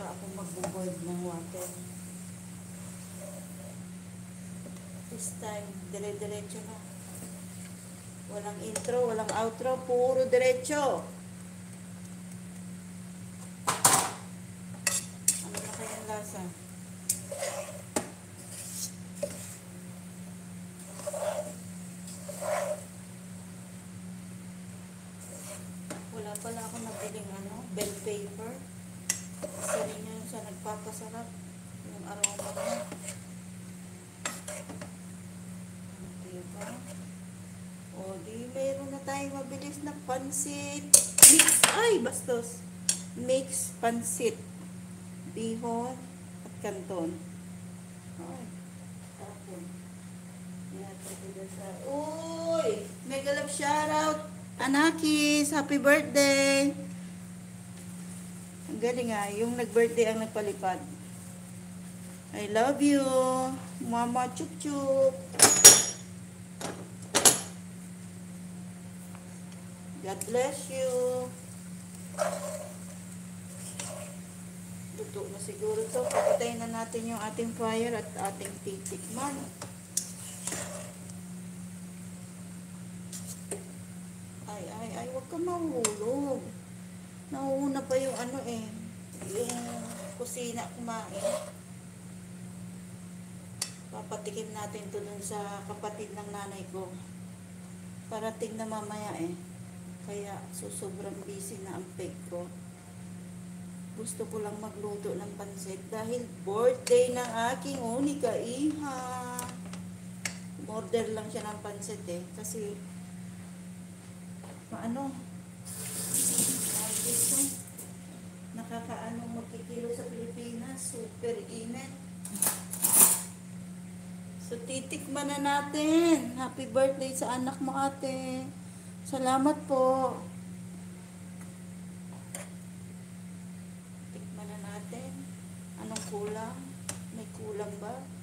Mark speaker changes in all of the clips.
Speaker 1: saka ako magbo-boil ng water. This time, dire-diretso na. Walang intro, walang outro, puro diretso. Ano na kayang lasa? Wala pala ako nabiling bell pepper. Isa rin yun sa nagpapasarap. Yung aroma niya. Diba? O di, meron na tayong mabilis na pansit. Bastos. Mix pansit. Bihon at kanton. Ay, tapon. Uy! Mega love shoutout! Anakis! Happy birthday! Ang galing nga, yung nag-birthday ang nagpalipad. I love you! Mama chup chup! God bless you! Luto na siguro to. Papatayin na natin yung ating fire at ating titikman. Ay, huwag ka mahulog. Nauuna pa yung yung kusina kumain. Papatikim natin to dun sa kapatid ng nanay ko. Parating na mamaya Kaya sobrang busy na ang peg ko. Gusto ko lang magluto ng pansit dahil birthday ng aking unika iha. Order lang siya ng pansit kasi nakakaanong magkikilo sa Pilipinas, super init. So titikman na natin. Happy birthday sa anak mo, ate. Salamat po. Tikman na natin. Anong kulang? May kulang ba?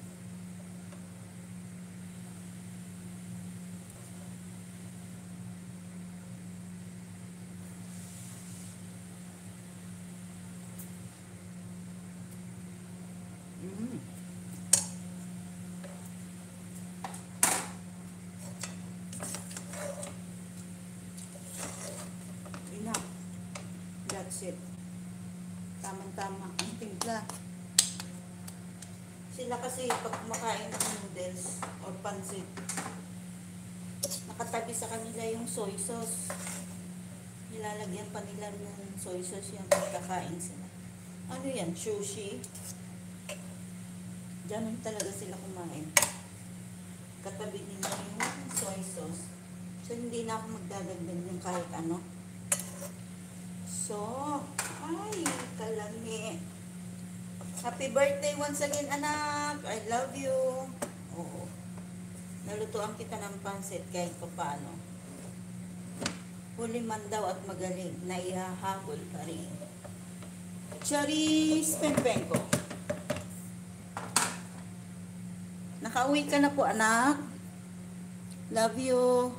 Speaker 1: That's it. Tamang-tama ang timpla. Sila kasi pag kumakain ng noodles or pansit, nakatabi sa kanila yung soy sauce. Nilalagyan pa nila ng soy sauce yung pagkakain sila. Ano yan? Sushi? Ganun talaga sila kumain. Katabi nila yung soy sauce. So, hindi na ako magdadagdag ng kahit ano. So, ay, kalami. Happy birthday once again, anak. I love you. Oo. Nalutuan kita ng pansit kahit pa paano. Huli man daw at magaling, naihahabol pa rin. Charis Pempenko. Nakauwi ka na po, anak. Love you.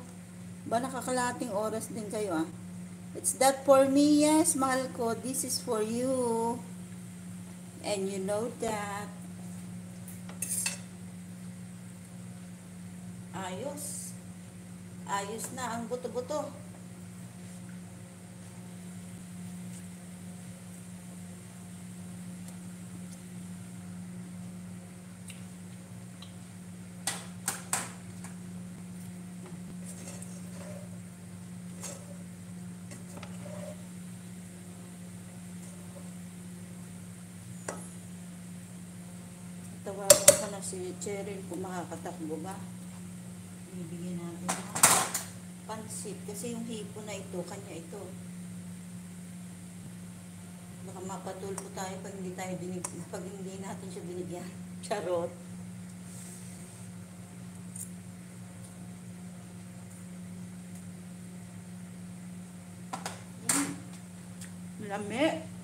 Speaker 1: Ba, nakakalating oras din kayo, It's that for me, yes, mahal ko. This is for you. And you know that. Ayos. Ayos na ang buto-buto. Tawagan ko na si Cheryl kung makakatakbo ba. Bibigyan natin ng pansit. Kasi yung hipo na ito, kanya ito. Baka mapatulpo tayo pag hindi natin siya binigyan. Charot. Lami.